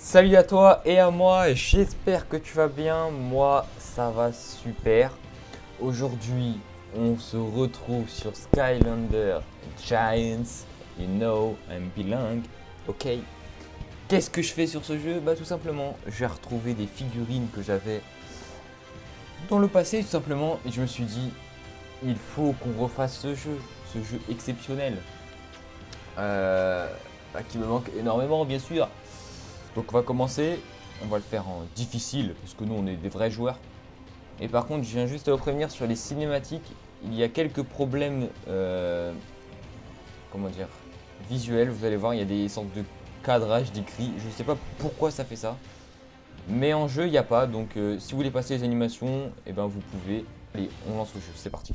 Salut à toi et à moi, j'espère que tu vas bien, moi ça va super. Aujourd'hui on se retrouve sur Skylander Giants, you know I'm belong, ok. Qu'est-ce que je fais sur ce jeu? Bah tout simplement, j'ai retrouvé des figurines que j'avais dans le passé tout simplement et je me suis dit, il faut qu'on refasse ce jeu exceptionnel. Qui me manque énormément bien sûr. Donc on va commencer, on va le faire en difficile parce que nous on est des vrais joueurs. Et par contre je viens juste à vous prévenir sur les cinématiques, il y a quelques problèmes comment dire, visuels, vous allez voir il y a des sortes de cadrage d'écrit, je ne sais pas pourquoi ça fait ça. Mais en jeu il n'y a pas, donc si vous voulez passer les animations, et ben vous pouvez. Allez, on lance le jeu, c'est parti.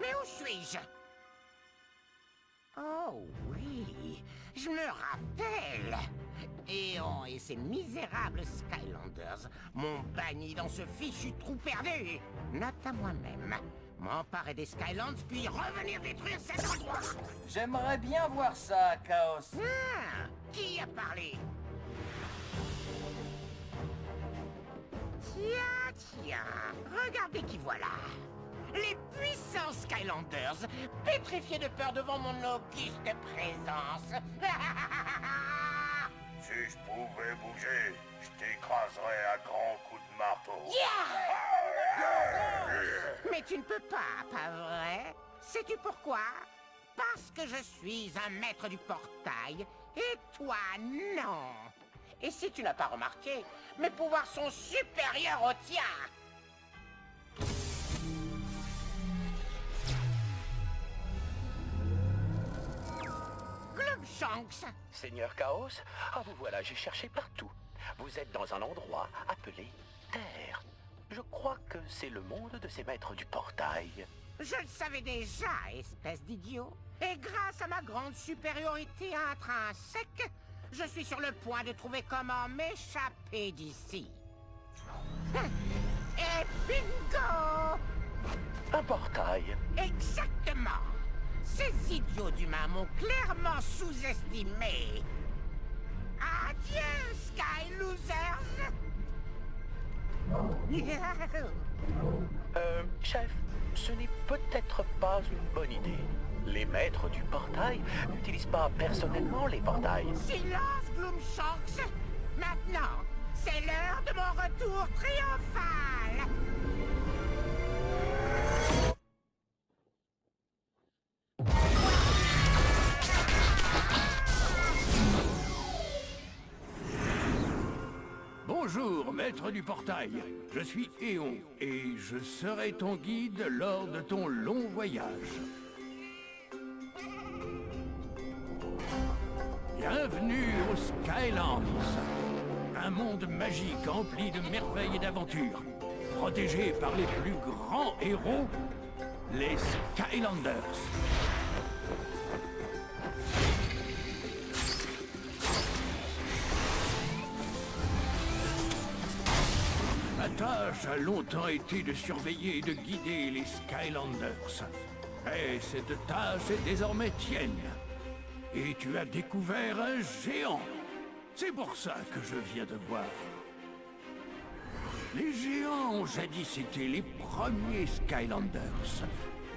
Mais où suis-je? Oh oui, je me rappelle. Eon et ses misérables Skylanders m'ont banni dans ce fichu trou perdu. Note à moi-même. M'emparer des Skylands puis revenir détruire cet endroit. J'aimerais bien voir ça, Chaos. Ah, qui a parlé? Tiens, regardez qui voilà. Les puissants Skylanders, pétrifiés de peur devant mon auguste présence. Si je pouvais bouger, je t'écraserais à grands coups de marteau. Mais tu ne peux pas vrai? Sais-tu pourquoi? Parce que je suis un maître du portail, et toi, non. Et si tu n'as pas remarqué, mes pouvoirs sont supérieurs aux tiens. Gloomshanks. Seigneur Chaos, vous voilà, j'ai cherché partout. Vous êtes dans un endroit appelé Terre. Je crois que c'est le monde de ces maîtres du portail. Je le savais déjà, espèce d'idiot. Et grâce à ma grande supériorité intrinsèque, je suis sur le point de trouver comment m'échapper d'ici. Et bingo! Un portail. Exactement! Ces idiots d'humains m'ont clairement sous-estimé. Adieu, Sky Losers! Chef, ce n'est peut-être pas une bonne idée. Les maîtres du portail n'utilisent pas personnellement les portails. Silence, Gloomshanks! Maintenant, c'est l'heure de mon retour triomphal! Bonjour, maître du portail. Je suis Eon et je serai ton guide lors de ton long voyage. Bienvenue aux Skylands, un monde magique empli de merveilles et d'aventures, protégé par les plus grands héros, les Skylanders. Ma tâche a longtemps été de surveiller et de guider les Skylanders. Et cette tâche est désormais tienne. Et tu as découvert un géant. C'est pour ça que je viens te voir. Les géants ont jadis été les premiers Skylanders.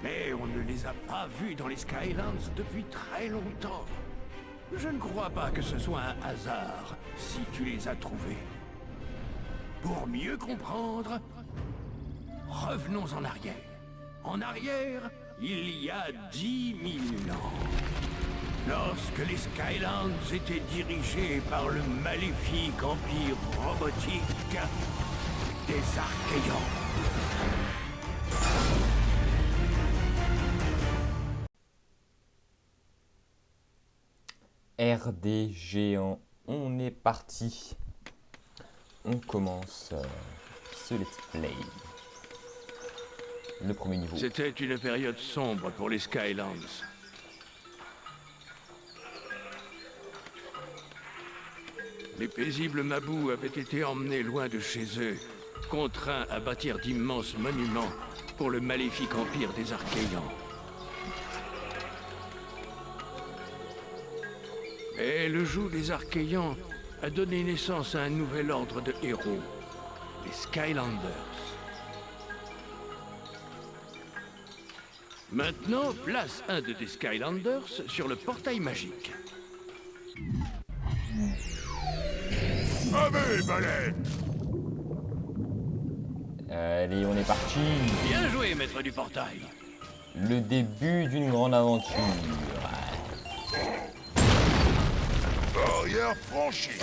Mais on ne les a pas vus dans les Skylands depuis très longtemps. Je ne crois pas que ce soit un hasard si tu les as trouvés. Pour mieux comprendre, revenons en arrière. En arrière, il y a 10 000 ans. Lorsque les Skylands étaient dirigés par le maléfique empire robotique, des Archéans. RD géant, on est parti. On commence ce let's play. Le premier niveau. C'était une période sombre pour les Skylands. Les paisibles Mabous avaient été emmenés loin de chez eux, contraints à bâtir d'immenses monuments pour le maléfique empire des Archéans. Et le joug des Archéans a donné naissance à un nouvel ordre de héros, les Skylanders. Maintenant, place un des Skylanders sur le portail magique. Allez, balai! Allez, on est parti. Bien joué, maître du portail. Le début d'une grande aventure. Barrière franchie!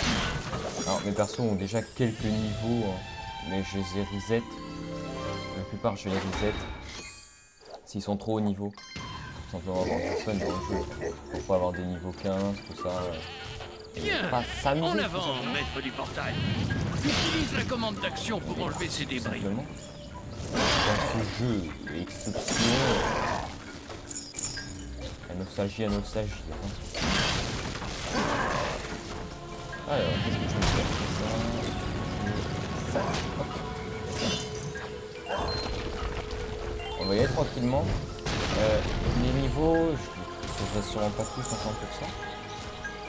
Alors, mes persos ont déjà quelques niveaux, hein, mais je les ai reset. La plupart, je les reset. S'ils sont trop haut niveau, tout simplement avoir du fun dans le jeu. Pour pas avoir des niveaux 15, tout ça. Bien, Pas s'amuser, en tout avant, simplement. maître du portail. Utilise la commande d'action pour enlever ces débris. Simplement. Dans ce jeu exceptionnel. La nostalgie, attention. Alors, qu'est-ce que je peux faire? Ça. Hop. On va y aller tranquillement. Les niveaux, je ne ferai sûrement pas tous 50%.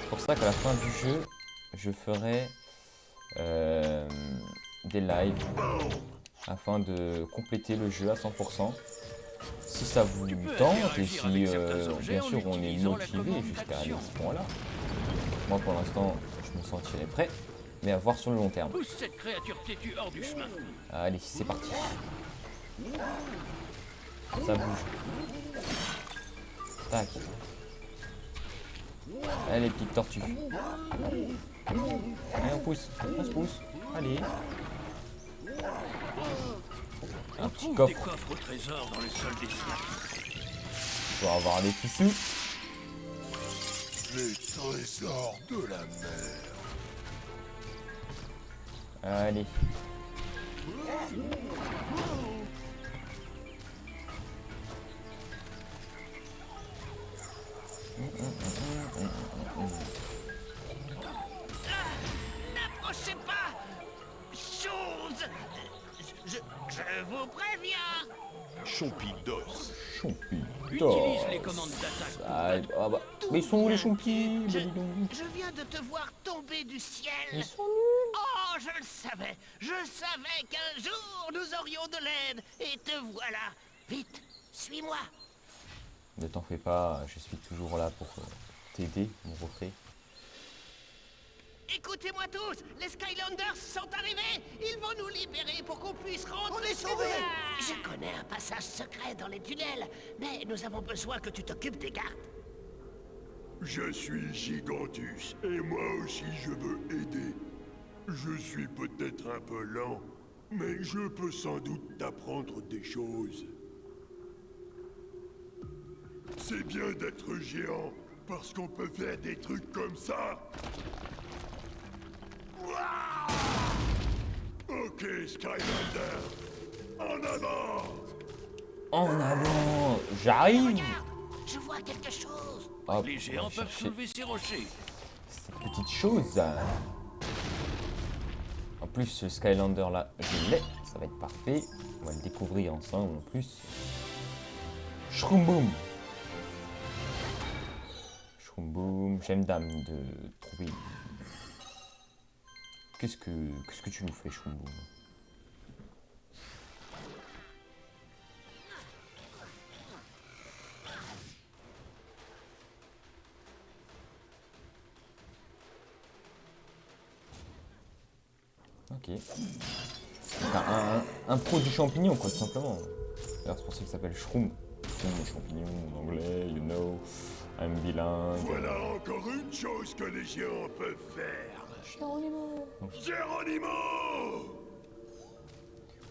C'est pour ça qu'à la fin du jeu, je ferai des lives afin de compléter le jeu à 100%. Si ça vous tente et si bien sûr on est motivé jusqu'à aller à ce point-là. Moi pour l'instant je me sentirais prêt, mais à voir sur le long terme. Pousse cette créature têtue hors du chemin. Allez, c'est parti. Ça bouge. Tac. Allez, petite tortue. Allez, on pousse. On se pousse. Allez. Un petit Trouve des coffre coffres au trésor dans le sol des cieux. pour avoir des tissus. Les trésors de la mer. Allez. N'approchez pas! Chose! Je vous préviens! Chompidos. Champi. Utilise les commandes d'attaque. Ah bah. Mais ils sont où les champis? Bah, dis donc. Je viens de te voir tomber du ciel. Ils sont nuls. Oh, je le savais. Je savais qu'un jour nous aurions de l'aide. Et te voilà. Vite, suis-moi. Ne t'en fais pas, je suis toujours là pour t'aider, mon reflet. Écoutez-moi tous, les Skylanders sont arrivés. Ils vont nous libérer pour qu'on puisse rentrer. On est sauvés. Je connais un passage secret dans les tunnels, mais nous avons besoin que tu t'occupes des gardes. Je suis Gigantus, et moi aussi je veux aider. Je suis peut-être un peu lent, mais je peux sans doute t'apprendre des choses. C'est bien d'être géant, parce qu'on peut faire des trucs comme ça. Ok, Skylander, en avant! En avant, j'arrive. Regarde, je vois quelque chose. Hop, Les on géants va peuvent chercher soulever ces rochers. cette petite chose. En plus, ce Skylander là, je l'ai, ça va être parfait. On va le découvrir ensemble en plus. Shroom boom. Shroom boom, j'aime dame de trouver. Qu'est-ce que tu nous fais, Shroom boom? Ok. Un pro du champignon, quoi, tout simplement. D'ailleurs, c'est pour ça qu'il s'appelle Shroom. Le champignon en anglais, you know. I'm bilingue. Voilà encore une chose que les géants peuvent faire. Geronimo!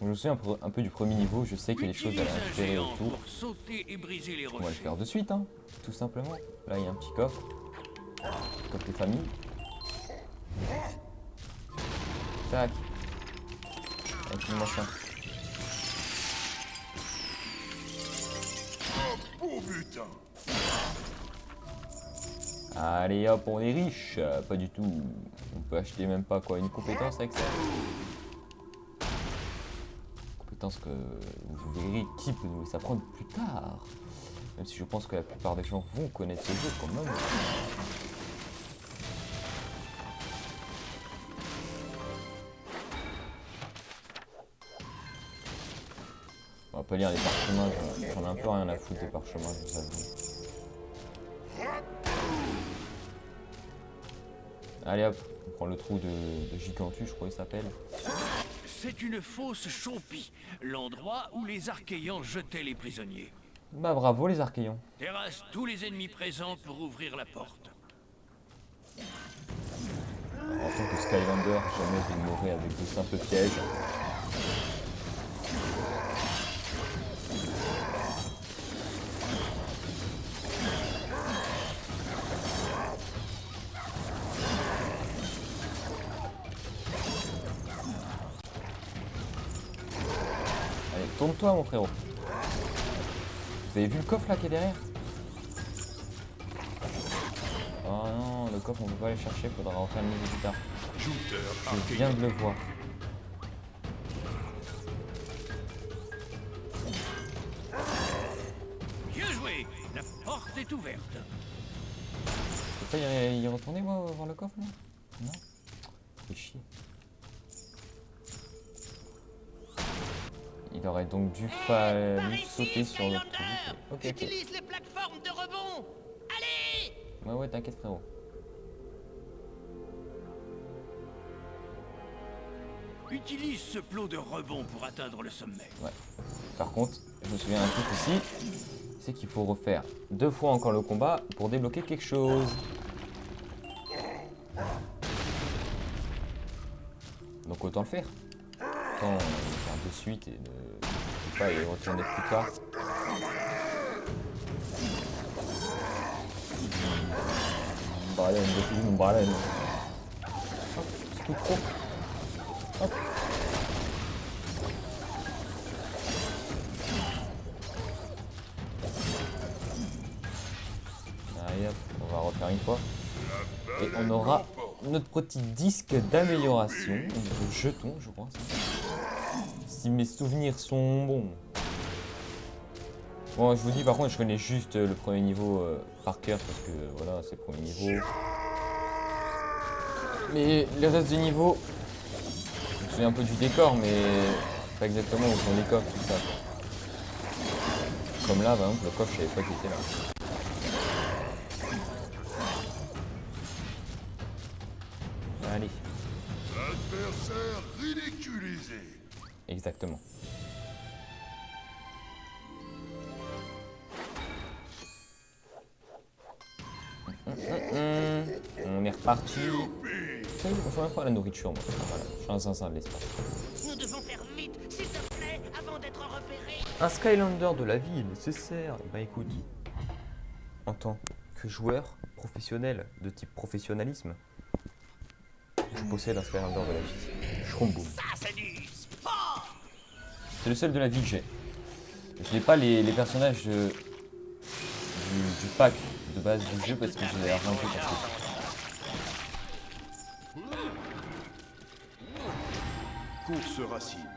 Je me souviens un peu du premier niveau, je sais qu'il y a des choses à récupérer autour. Pour sauter et briser les On va le rochers. faire de suite, hein, tout simplement. Là, il y a un petit coffre. Coffre de famille. Tac. Avec ça. Oh putain! Allez hop, on est riche. Pas du tout. On peut acheter même pas quoi, une compétence avec ça. Compétence que vous verrez qui peut nous les apprendre plus tard. Même si je pense que la plupart des gens vont connaître ce jeu quand même. On va pas lire les parchemins, j'en ai un peu rien à foutre des parchemins, je vous avoue. Allez hop, on prend le trou de Gigantus, je crois qu'il s'appelle. C'est une fosse chompie, l'endroit où les Archéans jetaient les prisonniers. Bah bravo les Archéons. Terrasse tous les ennemis présents pour ouvrir la porte. En tant que Skylander, jamais je ne mourrai avec de simples pièges. Allez, tourne-toi mon frérot. Vous avez vu le coffre là qui est derrière? Oh non, le coffre on peut pas aller chercher, faudra en faire le niveau plus tard. Je viens de le voir. Bien joué, la porte est ouverte. Je peux pas y retourner moi voir le coffre là? Non? C'est chier. Il aurait donc dû fallu sauter sur l'autre truc. Ok, Utilise les plateformes de rebond. Allez! Ouais, t'inquiète frérot. Utilise ce plot de rebond pour atteindre le sommet. Ouais. Par contre, je me souviens d'un truc aussi, c'est qu'il faut refaire 2 fois encore le combat pour débloquer quelque chose. Donc autant le faire. Autant le faire de suite et ne pas y retourner plus tard. Baleine. Hop, c'est tout trop. Hop. Allez hop, on va refaire une fois. Et on aura notre petit disque d'amélioration, de jeton je crois. Si mes souvenirs sont bons. Bon, je vous dis par contre, je connais juste le premier niveau par cœur parce que voilà, c'est le premier niveau. Mais les restes du niveau, je me souviens un peu du décor, mais pas exactement où sont les coffres, tout ça. Comme là, par exemple, le coffre, je savais pas qu'il était là. Allez. Adversaire ridiculisé. Exactement. On est reparti. Je fais même pas la nourriture, moi. Voilà, je suis un zinzin de l'espace. Nous devons faire vite, s'il te plaît, avant d'être repérés. Un Skylander de la vie est nécessaire. Bah écoute, en tant que joueur professionnel de type professionnalisme, je possède un Skylander de la vie. Shroomboom. Ça, c'est du sport. C'est le seul de la vie que j'ai. Je n'ai pas les personnages du pack de base du jeu parce que je les ai revendus parce que... Course racine.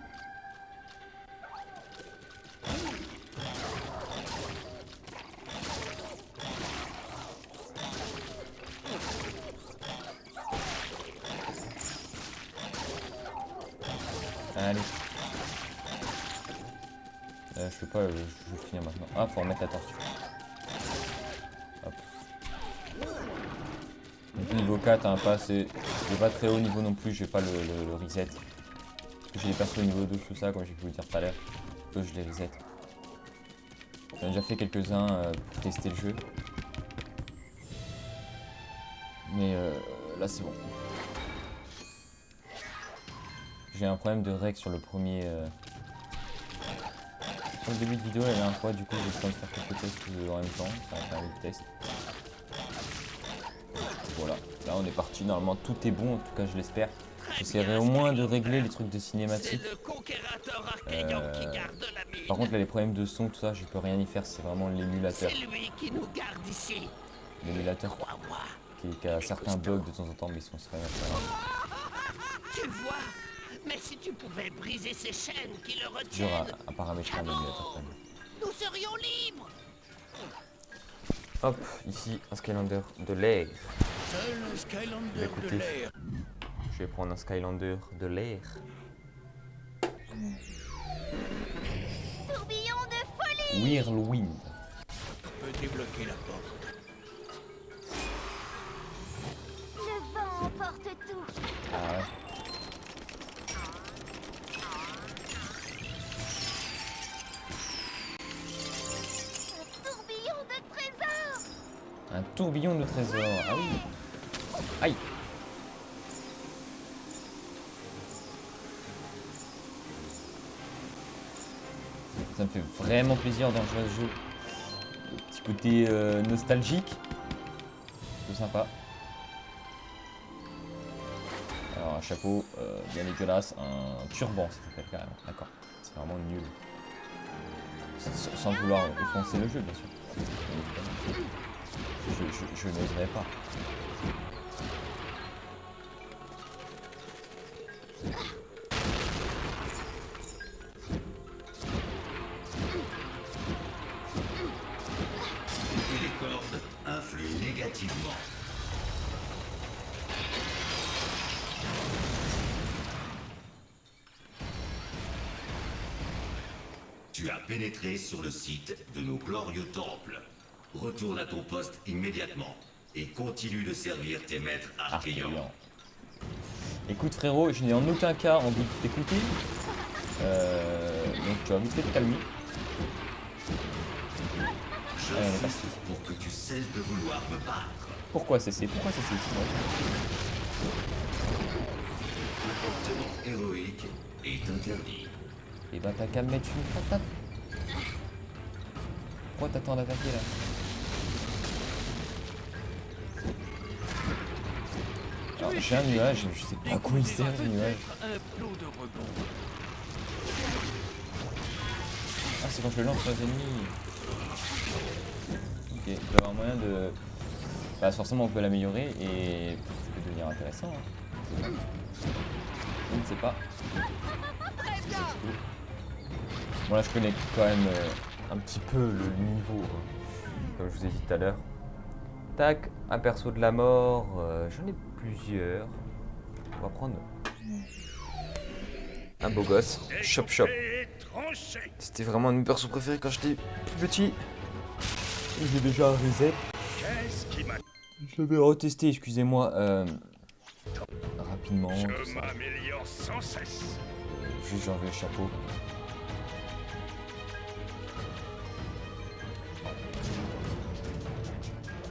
Allez. Je peux pas, je vais finir maintenant. Ah, faut remettre la tortue. Hop. Donc, niveau 4, hein, pas assez. Je vais pas très haut niveau non plus, j'ai pas le reset. Parce que j'ai des persos au niveau 2, tout ça, comme j'ai pu vous dire tout à l'heure. Que je les reset. J'en ai déjà fait quelques-uns pour tester le jeu. Mais là, c'est bon. J'ai un problème de règle sur le premier Comme le début de vidéo la dernière fois, du coup, j'ai besoin de faire quelques tests en même temps. Ça va faire des tests. Voilà, là on est parti. Normalement, tout est bon, en tout cas, je l'espère. J'essaierai au moins de régler les trucs de cinématique. Par contre, là, les problèmes de son, tout ça, je peux rien y faire. C'est vraiment l'émulateur. C'est lui qui nous garde ici. L'émulateur Crois-moi. qui a certains bugs de temps en temps, mais ils sont très bien. Tu vois? Mais si tu pouvais briser ces chaînes qui le Dur retiennent, à paramétrer un émulateur quand même. nous serions libres. Hop, ici un Skylander de l'air. Seul un Skylander de Écoutez. l'air. Je vais prendre un Skylander de l'air. Tourbillon de folie. Whirlwind. Peut débloquer la porte. Le vent emporte tout. Ah ouais. Un tourbillon de trésors. Un tourbillon de trésors. Ah oui. Aïe. Ça me fait vraiment plaisir dans ce jeu. Le petit côté nostalgique. C'est sympa. Alors un chapeau bien dégueulasse, un turban ça s'appelle carrément. D'accord. C'est vraiment nul. Sans vouloir offenser le jeu bien sûr. Je n'oserais pas. Et les cordes influent négativement. Tu as pénétré sur le site de nos glorieux temples. Retourne à ton poste immédiatement et continue de servir tes maîtres archéants. Archéant. Écoute frérot, je n'ai en aucun cas envie de t'écouter. Donc tu as vite fait de te calmer. Je on est suis parti. pour que tu cesses de vouloir me battre. Pourquoi cesser? Pourquoi cesser? Comportement héroïque est interdit. Et bah t'as qu'à me mettre une patate. Pourquoi t'attends d'attaquer là? Alors j'ai un nuage, je sais pas à quoi il sert ce nuage. Un plot de rebond. Ah c'est quand je le lance sur les ennemis. Ok, il doit y avoir moyen de... Bah forcément on peut l'améliorer et ça peut devenir intéressant. Hein. Je ne sais pas. Bon là je connais quand même un petit peu le niveau, comme je vous ai dit tout à l'heure. Tac, un perso de la mort, j'en ai plusieurs. On va prendre un beau gosse, Chop Chop. C'était vraiment mon perso préféré quand j'étais plus petit. J'ai déjà un reset. Je l'avais retesté, excusez-moi, rapidement. Je m'améliore sans cesse. Juste j'ai enlevé le chapeau.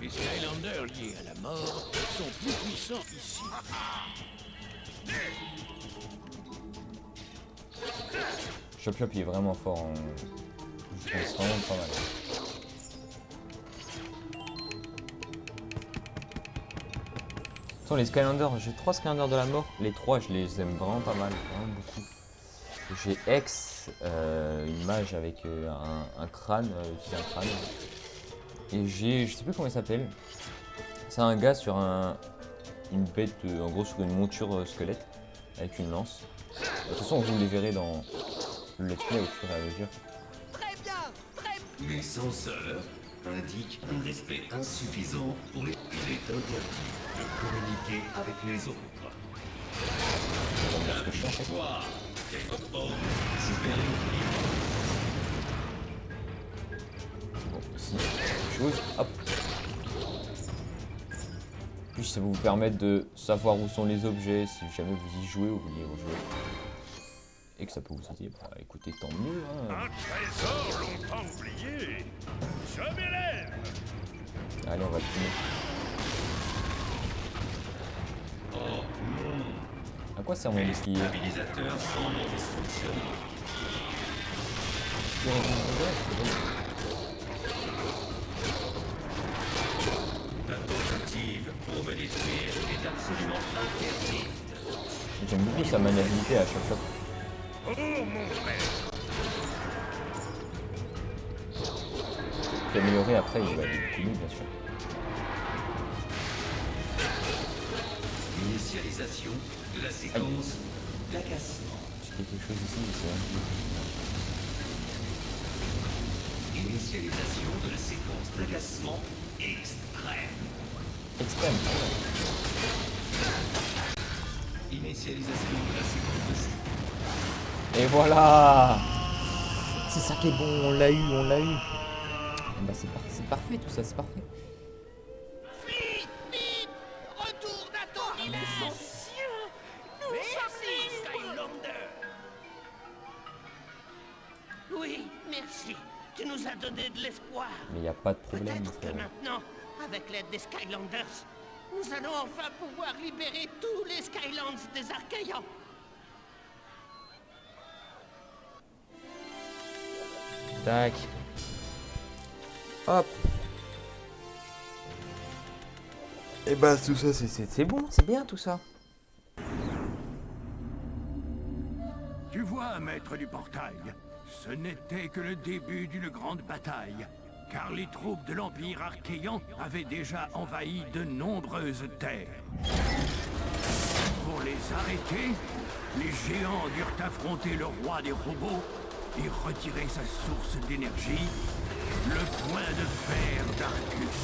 Les Skylanders liés à la mort sont plus puissants ici. Chop Chop il est vraiment fort en... C'est vraiment pas mal. Les Skylanders, j'ai 3 Skylanders de la mort. Les 3 je les aime vraiment pas mal, vraiment beaucoup. J'ai X, une mage avec un crâne, aussi un crâne. Et j'ai, je sais plus comment il s'appelle. C'est un gars sur une bête, en gros sur une monture squelette, avec une lance. De toute façon vous les verrez dans le let's play au fur et à mesure. Les censeurs indiquent un respect insuffisant pour les... Il est interdit de communiquer avec les autres. Toi, quelque supérieur. Bon, ici, chose, hop. Puis ça va vous permettre de savoir où sont les objets si jamais vous y jouez ou vous y rejouez. Et que ça peut vous aider. Bah, écoutez, tant mieux. Hein. Un trésor longtemps oublié. Je m'élève. Allez, on va le finir. À quoi sert mon bouclier? Stabilisateur semble dysfonctionnant. récupérer du monde, c'est bon. La tentative pour me détruire est absolument interdite. J'aime beaucoup sa maniabilité à chaque fois. Améliorer après, il va aller plus vite, bien sûr. Initialisation de la séquence d'agacement. J'ai quelque chose ici, mais c'est vrai. Initialisation de la séquence d'agacement extrême. Extrême. Initialisation de la séquence de... Et voilà. C'est ça qui est bon, on l'a eu, on l'a eu. Bah c'est parfait tout ça, c'est parfait. Vite, vite! Retourne à ton dimension! Nous sommes Skylander! Oui, merci. Tu nous as donné de l'espoir. Mais il n'y a pas de problème. Peut-être que maintenant, avec l'aide des Skylanders, nous allons enfin pouvoir libérer tous les Skylands des Archaïans. Tac. Hop. Et bah tout ça c'est bon, c'est bien tout ça. Tu vois, maître du portail, ce n'était que le début d'une grande bataille, car les troupes de l'Empire archéan avaient déjà envahi de nombreuses terres. Pour les arrêter, les géants durent affronter le roi des robots et retirer sa source d'énergie, le point de fer d'Arcus.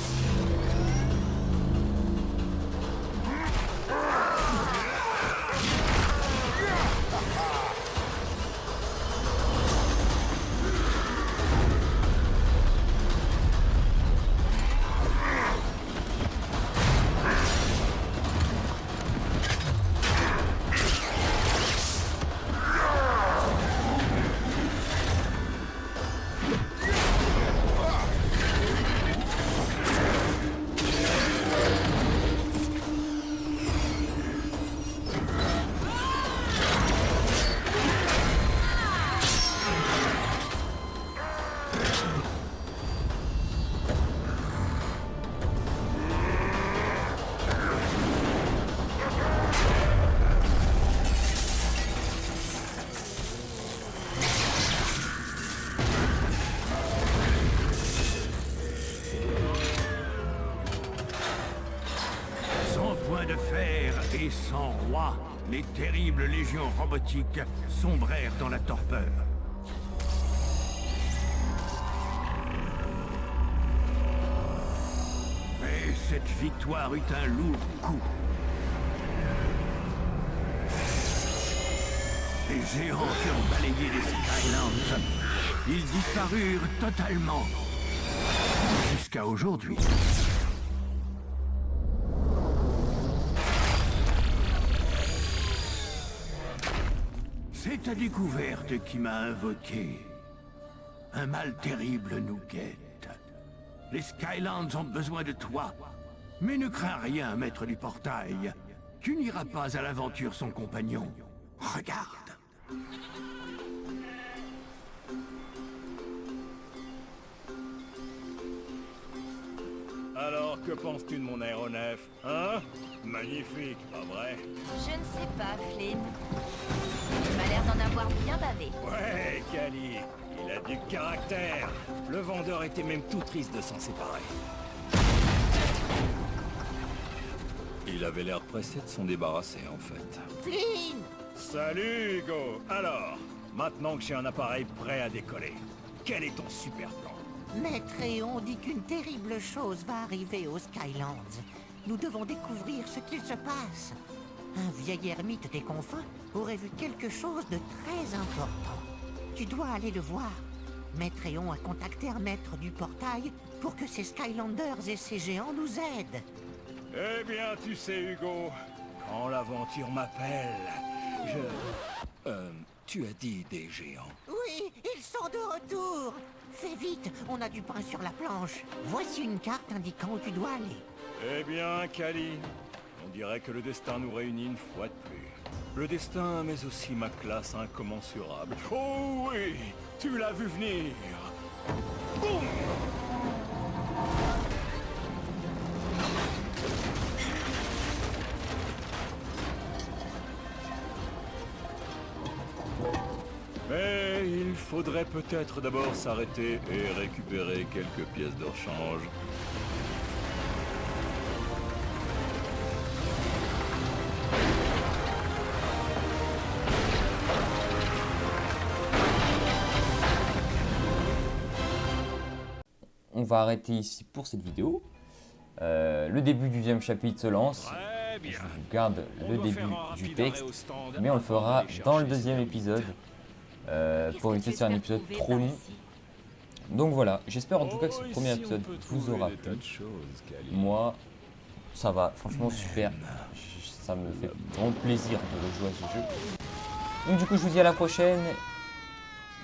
Et sans roi, les terribles légions robotiques sombrèrent dans la torpeur. Mais cette victoire eut un lourd coup. Les géants furent balayés des Skylands. Ils disparurent totalement. Jusqu'à aujourd'hui. C'est ta découverte qui m'a invoqué. Un mal terrible nous guette. Les Skylands ont besoin de toi. Mais ne crains rien, maître du portail. Tu n'iras pas à l'aventure sans compagnon. Regarde. Alors, que penses-tu de mon aéronef, hein? Magnifique, pas vrai? Je ne sais pas, Flynn. Il m'a l'air d'en avoir bien bavé. Ouais, Cali, il a du caractère. Le vendeur était même tout triste de s'en séparer. Il avait l'air pressé de s'en débarrasser, en fait. Flynn! Salut, Hugo. Alors, maintenant que j'ai un appareil prêt à décoller, quel est ton super plan? Maître Eon dit qu'une terrible chose va arriver aux Skylands. Nous devons découvrir ce qu'il se passe. Un vieil ermite des confins aurait vu quelque chose de très important. Tu dois aller le voir. Maître Eon a contacté un maître du portail pour que ces Skylanders et ces géants nous aident. Eh bien, tu sais, Hugo, quand l'aventure m'appelle, tu as dit des géants. Oui, ils sont de retour. Fais vite, on a du pain sur la planche. Voici une carte indiquant où tu dois aller. Eh bien, Cali, on dirait que le destin nous réunit une fois de plus. Le destin, mais aussi ma classe incommensurable. Oh oui, tu l'as vu venir. Boum! Mais il faudrait peut-être d'abord s'arrêter et récupérer quelques pièces de rechange. On va arrêter ici pour cette vidéo. Le début du deuxième chapitre se lance. Très bien. Je vous garde le On doit début faire un du rapide texte, arrêt au stand mais on le fera avant d'aller dans le chercher deuxième ces épisode Qu'est-ce pour que éviter tu de faire un espères épisode trouver trop par long. ici? Donc voilà, j'espère en tout cas que ce Oh, premier ici, on épisode peut vous trouver aura des tas plu. de choses, Kali. Moi, ça va, franchement super. Ça me fait vraiment plaisir de rejouer à ce jeu. Donc du coup, je vous dis à la prochaine.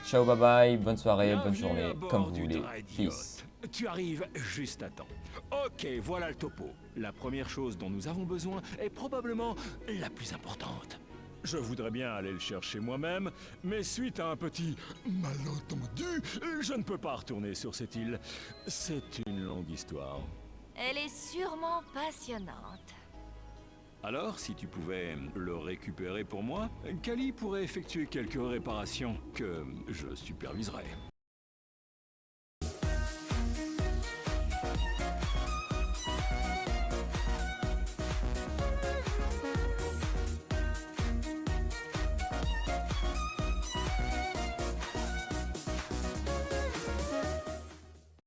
Ciao, bye bye, bonne soirée, bonne Bienvenue journée, à bord comme vous du voulez. Dreadyacht. Peace. Tu arrives juste à temps. Ok, voilà le topo. La première chose dont nous avons besoin est probablement la plus importante. Je voudrais bien aller le chercher moi-même, mais suite à un petit malentendu, je ne peux pas retourner sur cette île. C'est une longue histoire. Elle est sûrement passionnante. Alors, si tu pouvais le récupérer pour moi, Kali pourrait effectuer quelques réparations que je superviserai.